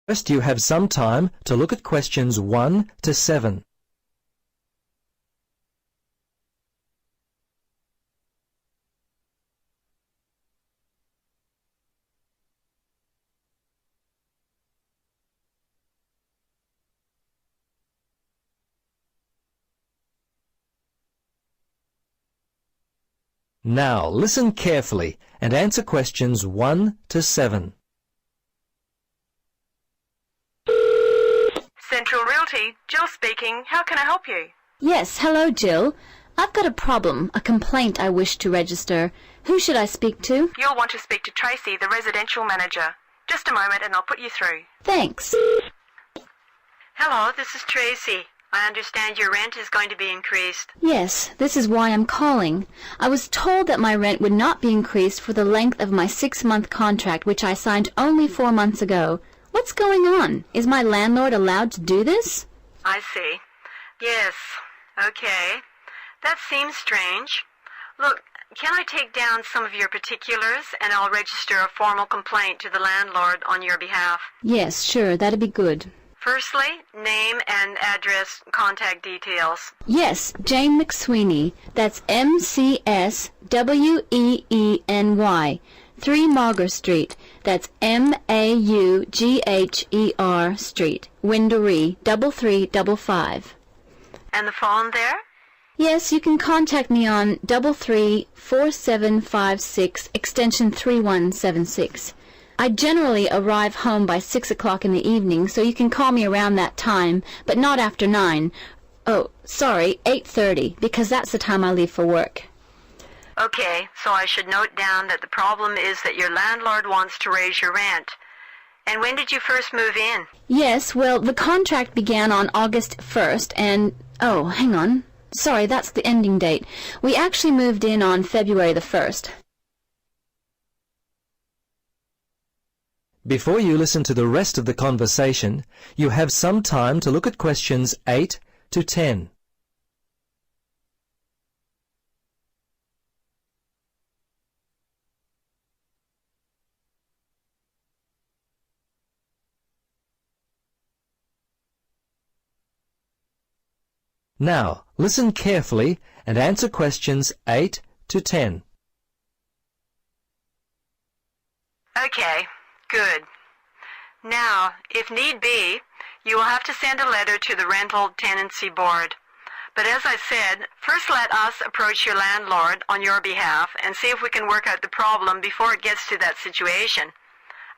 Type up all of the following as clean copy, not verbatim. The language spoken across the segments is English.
First, you have some time to look at questions 1 to 7. Now, listen carefully and answer questions 1 to 7. Central Realty, Jill speaking. How can I help you? Yes, hello, Jill. I've got a problem, a complaint I wish to register. Who should I speak to? You'll want to speak to Tracy, the residential manager. Just a moment and I'll put you through. Thanks. Hello, this is Tracy. I understand your rent is going to be increased. Yes, this is why I'm calling. I was told that my rent would not be increased for the length of my 6-month contract, which I signed only 4 months ago. What's going on? Is my landlord allowed to do this? I see. Yes. Okay. That seems strange. Look, can I take down some of your particulars and I'll register a formal complaint to the landlord on your behalf? Yes, sure, that'd be good. Firstly, name and address, contact details. Yes, Jane McSweeney. That's McSweeny. 3 Mauger Street. That's Maugher Street. Winderee, 3355. And the phone there? Yes, you can contact me on 334756, extension 3176. I generally arrive home by 6 o'clock in the evening, so you can call me around that time, but not after 9. Oh, sorry, 8:30, because that's the time I leave for work. Okay, so I should note down that the problem is that your landlord wants to raise your rent. And when did you first move in? Yes, well, the contract began on August 1st, and... oh, hang on. Sorry, that's the ending date. We actually moved in on February the 1st. Before you listen to the rest of the conversation, you have some time to look at questions 8 to 10. Now, listen carefully and answer questions 8 to 10. Okay, good. Now, if need be, you will have to send a letter to the Rental Tenancy Board. But as I said, first let us approach your landlord on your behalf and see if we can work out the problem before it gets to that situation.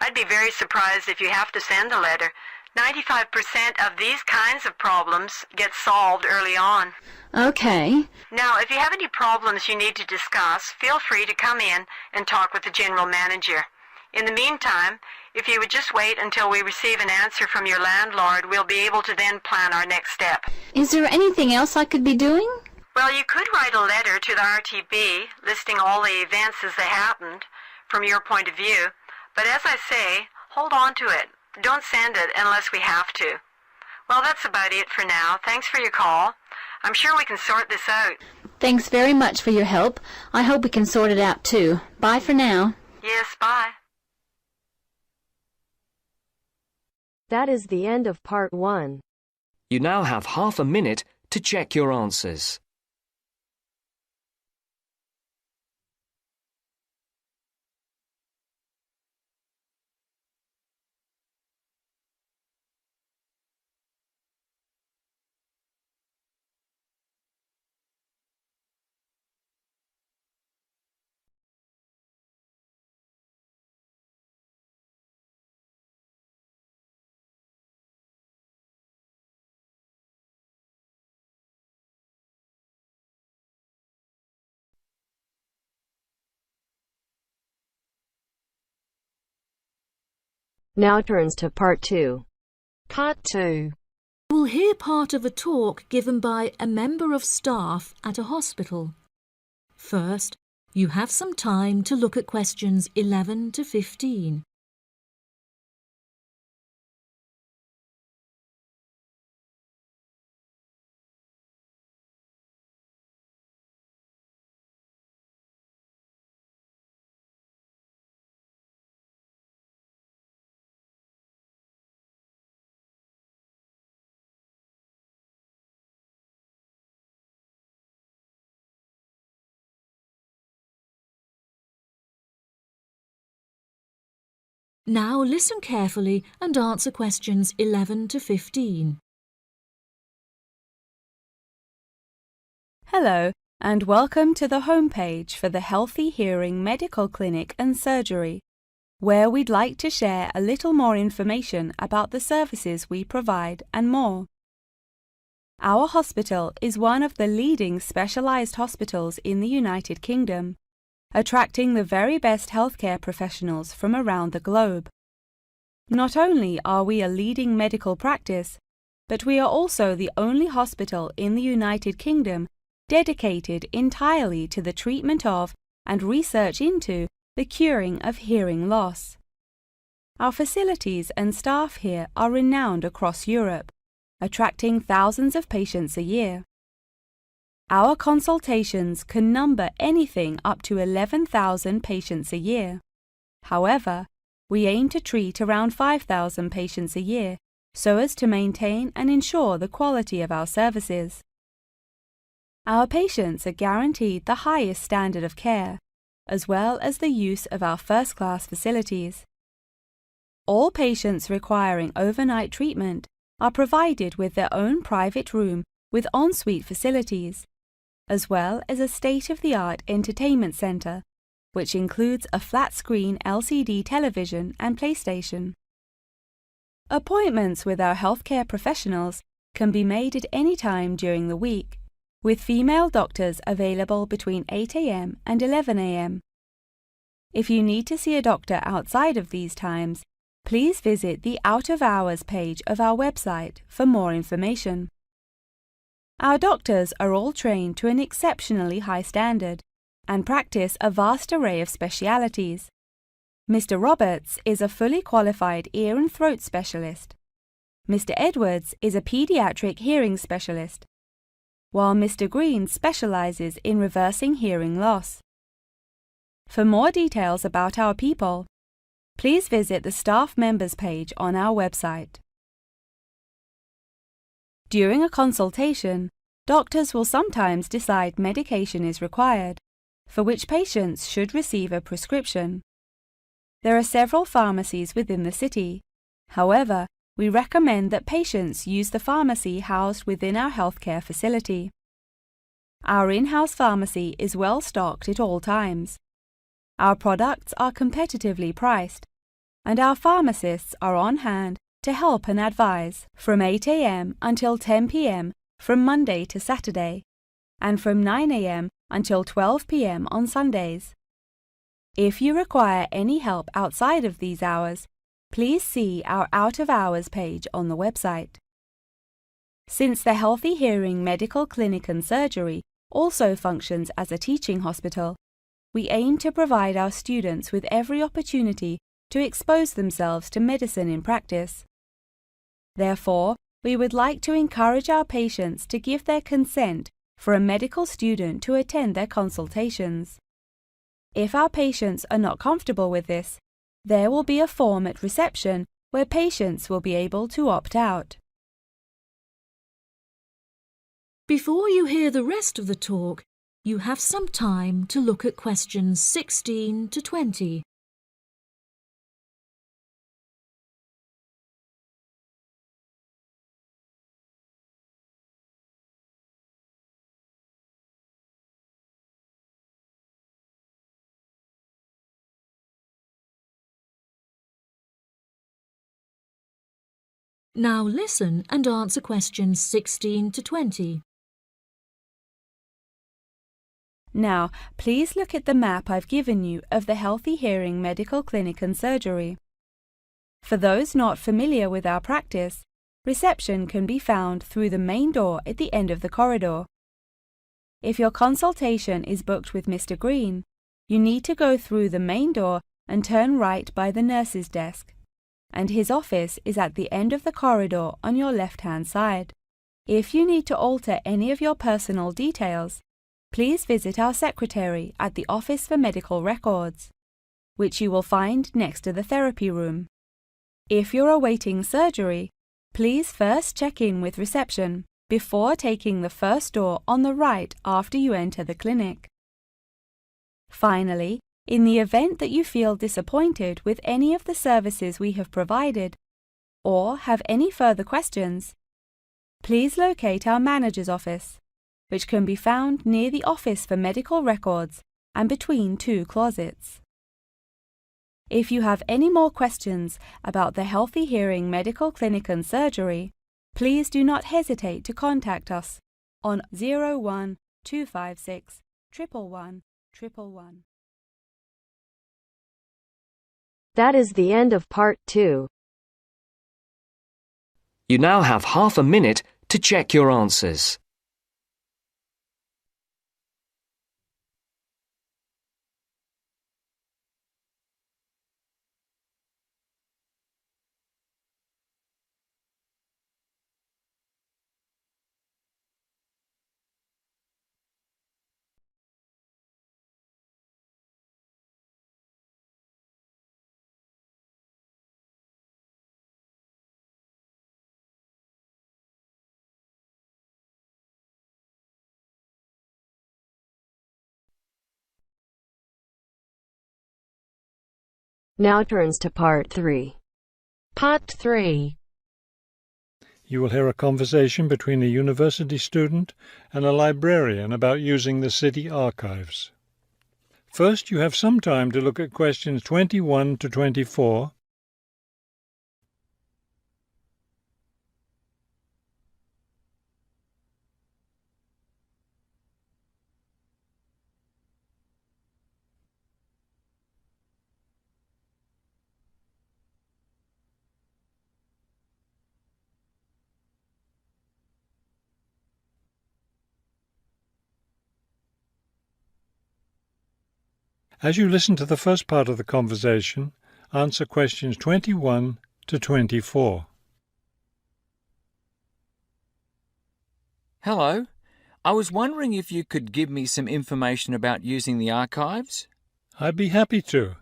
I'd be very surprised if you have to send a letter. 95% of these kinds of problems get solved early on. Okay. Now, if you have any problems you need to discuss, feel free to come in and talk with the general manager. In the meantime, if you would just wait until we receive an answer from your landlord, we'll be able to then plan our next step. Is there anything else I could be doing? Well, you could write a letter to the RTB listing all the events as they happened from your point of view. But as I say, hold on to it. Don't send it unless we have to. Well, that's about it for now. Thanks for your call. I'm sure we can sort this out. Thanks very much for your help. I hope we can sort it out too. Bye for now. Yes, bye. That is the end of part 1. You now have half a minute to check your answers. Now turns to part 2. Part 2. You will hear part of a talk given by a member of staff at a hospital. First, you have some time to look at questions 11 to 15. Now listen carefully and answer questions 11 to 15. Hello, and welcome to the homepage for the Healthy Hearing Medical Clinic and Surgery, where we'd like to share a little more information about the services we provide and more. Our hospital is one of the leading specialised hospitals in the United Kingdom, attracting the very best healthcare professionals from around the globe. Not only are we a leading medical practice, but we are also the only hospital in the United Kingdom dedicated entirely to the treatment of and research into the curing of hearing loss. Our facilities and staff here are renowned across Europe, attracting thousands of patients a year. Our consultations can number anything up to 11,000 patients a year. However, we aim to treat around 5,000 patients a year so as to maintain and ensure the quality of our services. Our patients are guaranteed the highest standard of care, as well as the use of our first-class facilities. All patients requiring overnight treatment are provided with their own private room with ensuite facilities, as well as a state-of-the-art entertainment centre, which includes a flat-screen LCD television and PlayStation. Appointments with our healthcare professionals can be made at any time during the week, with female doctors available between 8 a.m. and 11 a.m. If you need to see a doctor outside of these times, please visit the Out of Hours page of our website for more information. Our doctors are all trained to an exceptionally high standard and practice a vast array of specialities. Mr. Roberts is a fully qualified ear and throat specialist. Mr. Edwards is a pediatric hearing specialist, while Mr. Green specializes in reversing hearing loss. For more details about our people, please visit the staff members page on our website. During a consultation, doctors will sometimes decide medication is required, for which patients should receive a prescription. There are several pharmacies within the city. However, we recommend that patients use the pharmacy housed within our healthcare facility. Our in-house pharmacy is well stocked at all times. Our products are competitively priced, and our pharmacists are on hand to help and advise from 8 a.m. until 10 p.m. from Monday to Saturday, and from 9 a.m. until 12 p.m. on Sundays. If you require any help outside of these hours, please see our Out of Hours page on the website. Since the Healthy Hearing Medical Clinic and Surgery also functions as a teaching hospital, we aim to provide our students with every opportunity to expose themselves to medicine in practice. Therefore, we would like to encourage our patients to give their consent for a medical student to attend their consultations. If our patients are not comfortable with this, there will be a form at reception where patients will be able to opt out. Before you hear the rest of the talk, you have some time to look at questions 16 to 20. Now listen and answer questions 16 to 20. Now, please look at the map I've given you of the Healthy Hearing Medical Clinic and Surgery. For those not familiar with our practice, reception can be found through the main door at the end of the corridor. If your consultation is booked with Mr. Green, you need to go through the main door and turn right by the nurse's desk, and his office is at the end of the corridor on your left-hand side. If you need to alter any of your personal details, please visit our secretary at the Office for Medical Records, which you will find next to the therapy room. If you're awaiting surgery, please first check in with reception before taking the first door on the right after you enter the clinic. Finally, In the event that you feel disappointed with any of the services we have provided, or have any further questions, please locate our manager's office, which can be found near the Office for Medical Records and between two closets. If you have any more questions about the Healthy Hearing Medical Clinic and Surgery, please do not hesitate to contact us on 01 256 111 111. That is the end of part 2. You now have half a minute to check your answers. Now turns to part 3. Part 3. You will hear a conversation between a university student and a librarian about using the city archives. First, you have some time to look at questions 21 to 24. As you listen to the first part of the conversation, answer questions 21 to 24. Hello. I was wondering if you could give me some information about using the archives? I'd be happy to.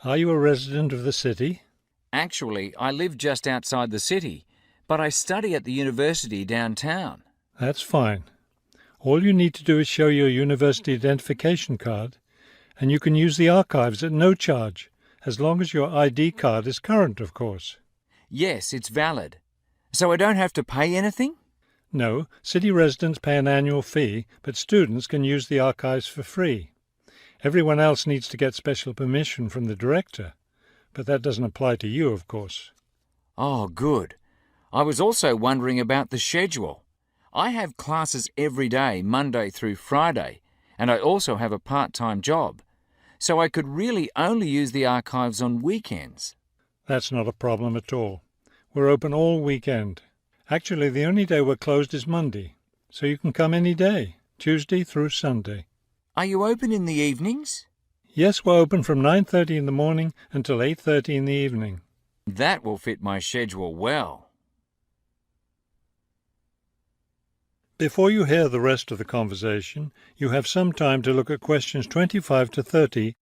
Are you a resident of the city? Actually, I live just outside the city, but I study at the university downtown. That's fine. All you need to do is show your university identification card, and you can use the archives at no charge, as long as your ID card is current, of course. Yes, it's valid. So I don't have to pay anything? No, city residents pay an annual fee, but students can use the archives for free. Everyone else needs to get special permission from the director, but that doesn't apply to you, of course. Oh, good. I was also wondering about the schedule. I have classes every day, Monday through Friday, and I also have a part-time job, so I could really only use the archives on weekends. That's not a problem at all. We're open all weekend. Actually, the only day we're closed is Monday, so you can come any day, Tuesday through Sunday. Are you open in the evenings? Yes, we're open from 9:30 in the morning until 8:30 in the evening. That will fit my schedule well. Before you hear the rest of the conversation, you have some time to look at questions 25 to 30.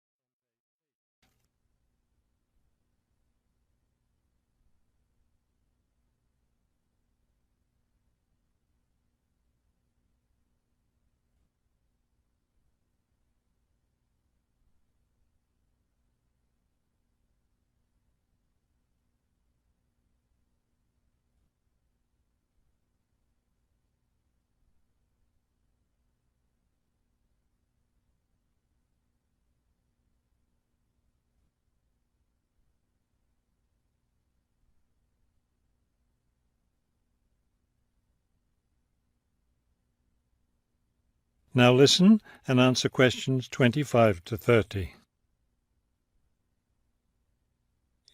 Now listen and answer questions 25 to 30.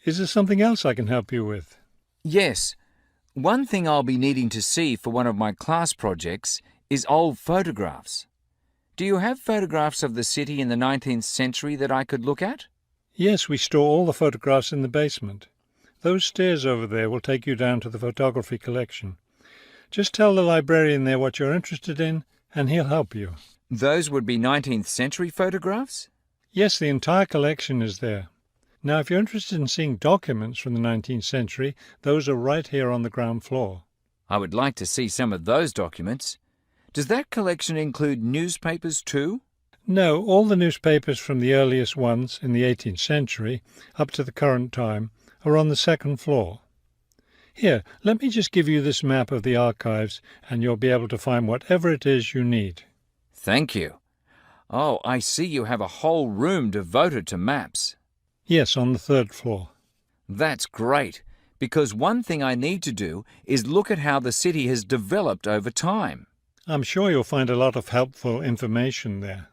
Is there something else I can help you with? Yes. One thing I'll be needing to see for one of my class projects is old photographs. Do you have photographs of the city in the 19th century that I could look at? Yes, we store all the photographs in the basement. Those stairs over there will take you down to the photography collection. Just tell the librarian there what you're interested in, and he'll help you. Those would be 19th century photographs? Yes, the entire collection is there. Now, if you're interested in seeing documents from the 19th century, those are right here on the ground floor. I would like to see some of those documents. Does that collection include newspapers too? No, all the newspapers from the earliest ones in the 18th century up to the current time are on the second floor. Here, let me just give you this map of the archives and you'll be able to find whatever it is you need. Thank you. Oh, I see you have a whole room devoted to maps. Yes, on the third floor. That's great, because one thing I need to do is look at how the city has developed over time. I'm sure you'll find a lot of helpful information there.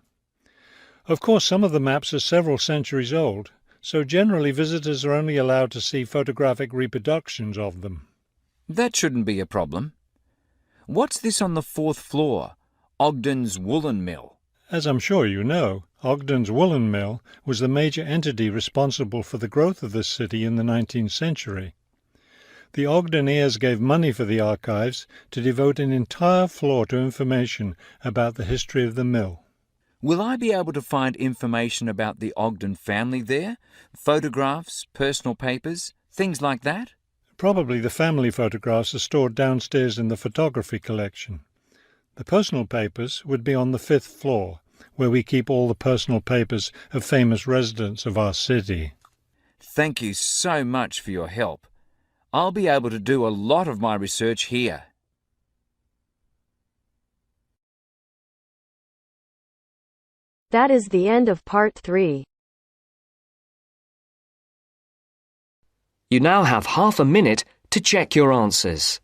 Of course, some of the maps are several centuries old, so generally visitors are only allowed to see photographic reproductions of them. That shouldn't be a problem. What's this on the fourth floor? Ogden's Woolen Mill. As I'm sure you know, Ogden's Woolen Mill was the major entity responsible for the growth of this city in the 19th century. The Ogden heirs gave money for the archives to devote an entire floor to information about the history of the mill. Will I be able to find information about the Ogden family there? Photographs, personal papers, things like that? Probably the family photographs are stored downstairs in the photography collection. The personal papers would be on the fifth floor, where we keep all the personal papers of famous residents of our city. Thank you so much for your help. I'll be able to do a lot of my research here. That is the end of part 3. You now have half a minute to check your answers.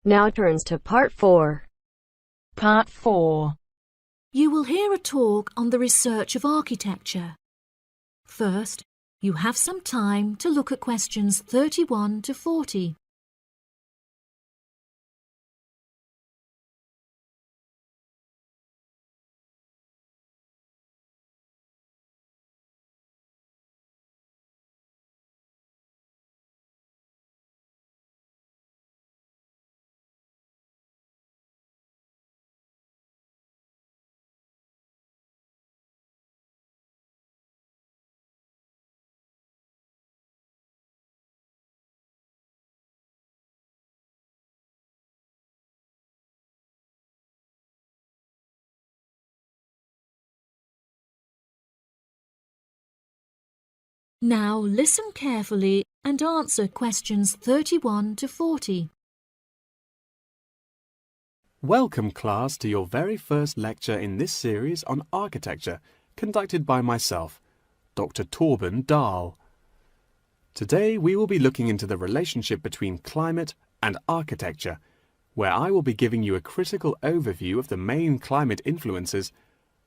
Now turns to part 4. Part 4. You will hear a talk on the research of architecture. First, you have some time to look at questions 31 to 40. Now listen carefully and answer questions 31 to 40. Welcome, class, to your very first lecture in this series on architecture, conducted by myself, Dr. Torben Dahl. Today we will be looking into the relationship between climate and architecture, where I will be giving you a critical overview of the main climate influences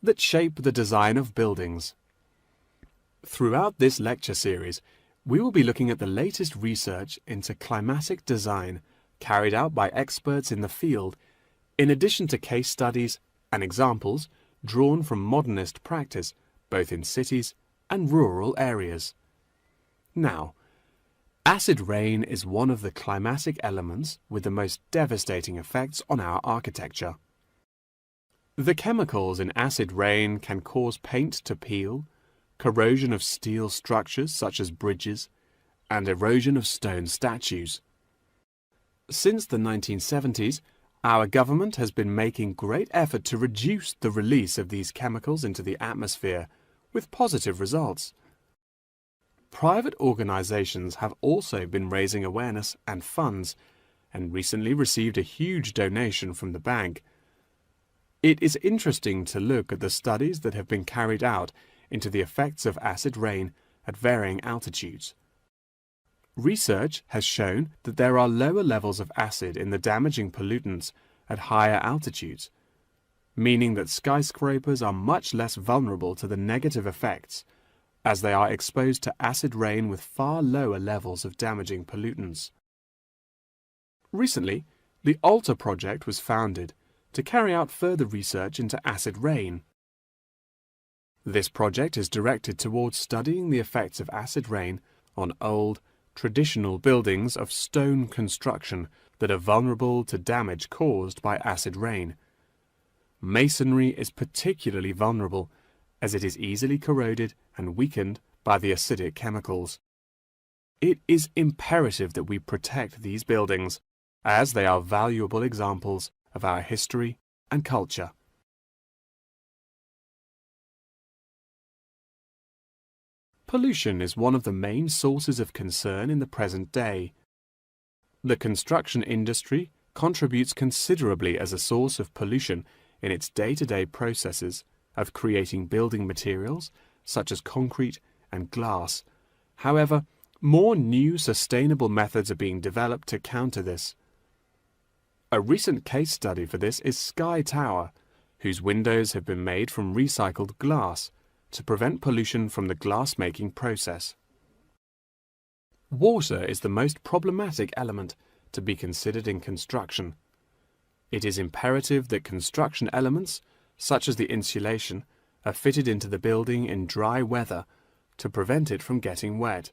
that shape the design of buildings. Throughout this lecture series, we will be looking at the latest research into climatic design carried out by experts in the field, in addition to case studies and examples drawn from modernist practice, both in cities and rural areas. Now, acid rain is one of the climatic elements with the most devastating effects on our architecture. The chemicals in acid rain can cause paint to peel, corrosion of steel structures such as bridges, and erosion of stone statues. Since the 1970s, our government has been making great effort to reduce the release of these chemicals into the atmosphere, with positive results. Private organizations have also been raising awareness and funds, and recently received a huge donation from the bank. It is interesting to look at the studies that have been carried out into the effects of acid rain at varying altitudes. Research has shown that there are lower levels of acid in the damaging pollutants at higher altitudes, meaning that skyscrapers are much less vulnerable to the negative effects, as they are exposed to acid rain with far lower levels of damaging pollutants. Recently, the ALTA project was founded to carry out further research into acid rain. This project is directed towards studying the effects of acid rain on old, traditional buildings of stone construction that are vulnerable to damage caused by acid rain. Masonry is particularly vulnerable as it is easily corroded and weakened by the acidic chemicals. It is imperative that we protect these buildings, as they are valuable examples of our history and culture. Pollution is one of the main sources of concern in the present day. The construction industry contributes considerably as a source of pollution in its day-to-day processes of creating building materials such as concrete and glass. However, more new sustainable methods are being developed to counter this. A recent case study for this is Sky Tower, whose windows have been made from recycled glass to prevent pollution from the glass-making process. Water is the most problematic element to be considered in construction. It is imperative that construction elements, such as the insulation, are fitted into the building in dry weather to prevent it from getting wet.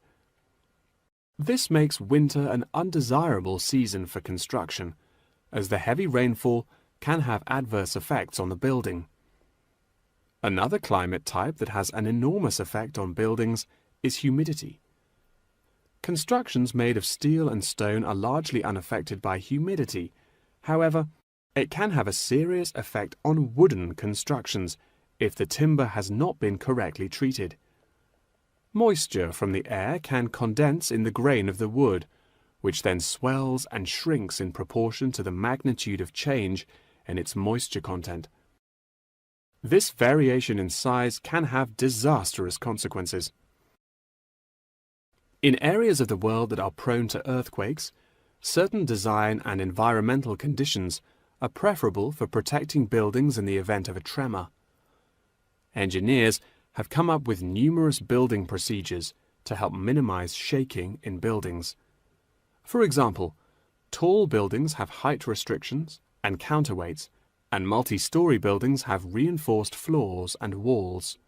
This makes winter an undesirable season for construction, as the heavy rainfall can have adverse effects on the building. Another climate type that has an enormous effect on buildings is humidity. Constructions made of steel and stone are largely unaffected by humidity. However, it can have a serious effect on wooden constructions if the timber has not been correctly treated. Moisture from the air can condense in the grain of the wood, which then swells and shrinks in proportion to the magnitude of change in its moisture content. This variation in size can have disastrous consequences. In areas of the world that are prone to earthquakes, certain design and environmental conditions are preferable for protecting buildings in the event of a tremor. Engineers have come up with numerous building procedures to help minimize shaking in buildings. For example, tall buildings have height restrictions and counterweights, and multi-story buildings have reinforced floors and walls.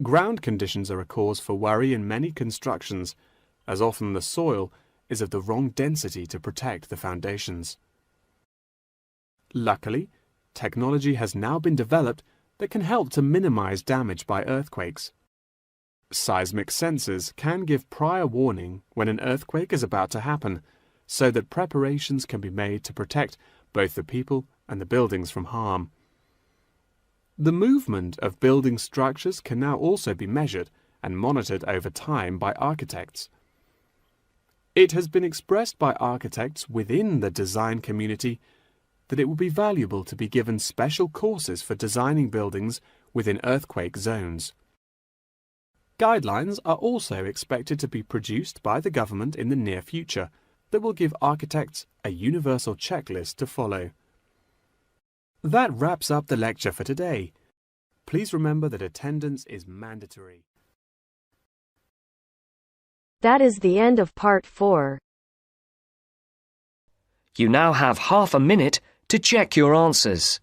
Ground conditions are a cause for worry in many constructions, as often the soil is of the wrong density to protect the foundations. Luckily, technology has now been developed that can help to minimize damage by earthquakes. Seismic sensors can give prior warning when an earthquake is about to happen, so that preparations can be made to protect both the people and the buildings from harm. The movement of building structures can now also be measured and monitored over time by architects. It has been expressed by architects within the design community that it would be valuable to be given special courses for designing buildings within earthquake zones. Guidelines are also expected to be produced by the government in the near future that will give architects a universal checklist to follow. That wraps up the lecture for today. Please remember that attendance is mandatory. That is the end of part 4. You now have half a minute to check your answers.